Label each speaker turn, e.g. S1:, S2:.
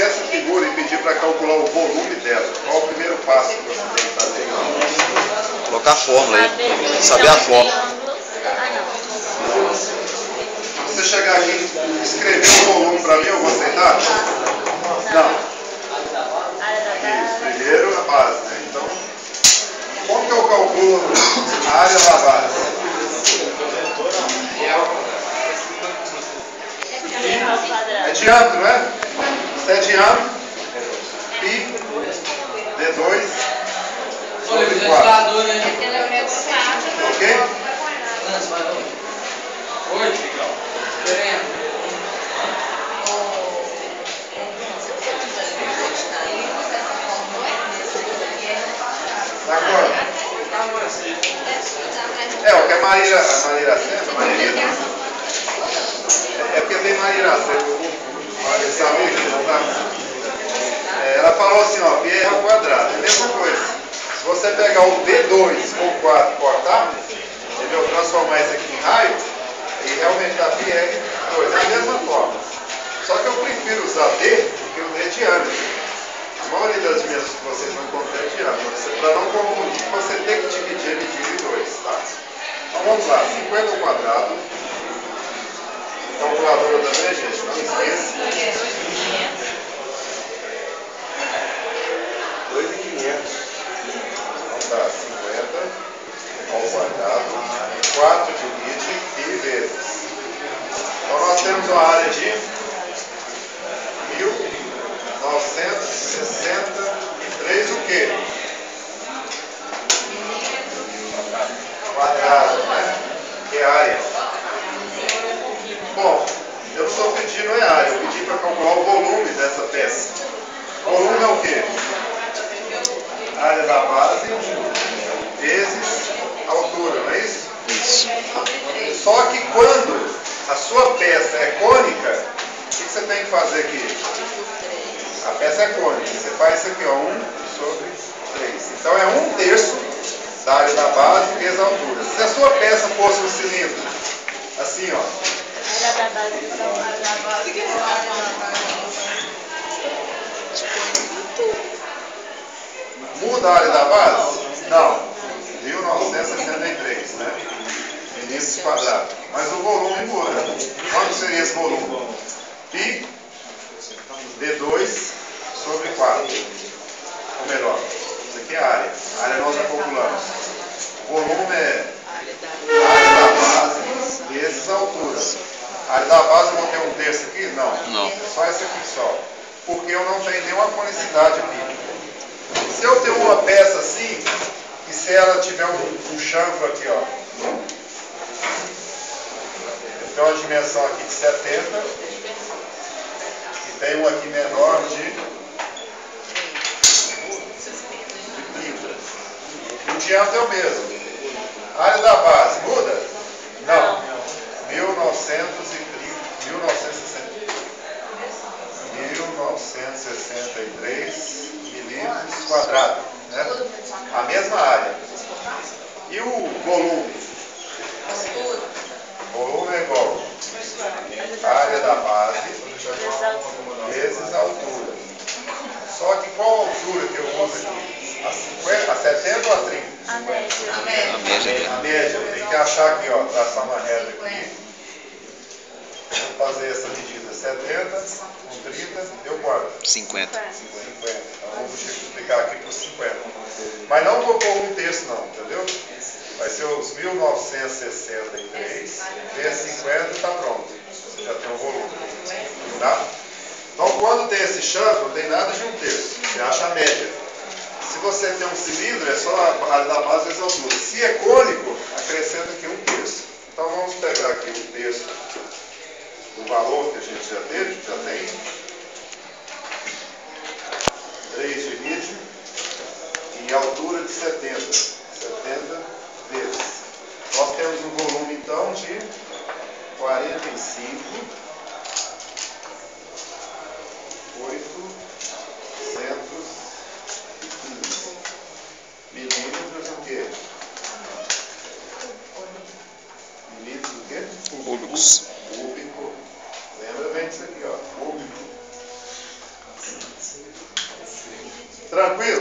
S1: essa figura e pedir para calcular o volume dela, qual o primeiro passo que você tem que fazer?
S2: Colocar a fórmula aí, saber a fórmula.
S1: Se você chegar aqui e escrever o volume para mim, eu vou aceitar? Não. Isso, primeiro a base, né? Então, como que eu calculo a área da base? É diâmetro, né? Se é diâmetro, π d2 sobre 4. Ok?
S3: Oi,
S1: Agora, o que a Maíra Sena, é porque tem Maíra Sena, essa amiga que não tá. Ela falou assim, ó, π é ao quadrado, é a mesma coisa. Se você pegar o d2 com 4 e cortar, entendeu? Transformar isso aqui em raio, e realmente a π é 2, é a mesma forma. Só que eu prefiro usar d, porque o d é diâmetro. A maioria das dimensões que vocês vão encontrar é diâmetro. Para não confundir, você tem que dividir ele em 2, tá? Então vamos lá, 50 ao quadrado. Calculadora também, gente, não esqueça. 2.500. Então dá 50 ao quadrado. 4 divide π vezes. Então nós temos uma área de 1.963 o quê? Quadrado, né? Que é área. Bom, eu não estou pedindo é área, eu pedi para calcular o volume dessa peça. O volume é o quê? Área da base vezes a altura, não é isso?
S2: Isso.
S1: Só que quando a sua peça é cônica, o que você tem que fazer aqui? A peça é cônica, você faz isso aqui, ó, 1 sobre 3. Então é 1/3 da área da base vezes a altura. Se a sua peça fosse um cilindro, assim, ó. Muda a área da base? Não. 1963, né? Milímetros quadrados. Mas o volume muda. Quanto seria esse volume? π d2 sobre 4. Ou melhor, isso aqui é a área. A área nós já calculamos. O volume é a área da base vezes a altura. A área da base eu vou ter 1/3 aqui? Não.
S2: Não.
S1: É só esse aqui só. Porque eu não tenho nenhuma conicidade bíblica. Se eu tenho uma peça assim, e se ela tiver um chanfro aqui, ó, tem uma dimensão aqui de 70 e tem um aqui menor de 30. E o diâmetro é o mesmo. A área da base muda? Não. 1963 milímetros quadrados, né? A mesma área. E o volume? O volume é igual a área da base vezes a altura. Só que qual a altura que eu uso aqui? A 50, a 70 ou a 30?
S2: A média.
S1: A média. Tem que achar aqui, ó, traçar uma reta aqui. Vou fazer essa medida. 70 com 30 deu quanto?
S2: 50.
S1: 50. Então vamos multiplicar aqui por 50. Mas não vou pôr 1/3 não, entendeu? Vai ser os 1963 vezes 50 e está pronto. Você já tem o volume. Tá? Então quando tem esse chanfro, não tem nada de 1/3. Você acha a média. Se você tem um cilindro, é só a área da base vezes a altura. Se é cônico, acrescenta aqui 1/3. Então vamos pegar aqui 1/3 do valor que a gente já teve, já tem. 3 divide em altura de 70. 70 vezes. Nós temos um volume então de 45.815 milímetros o quê? Milímetros o quê?
S2: Cúbicos.
S1: Cúbico. Lembra bem disso aqui, ó. Tranquilo?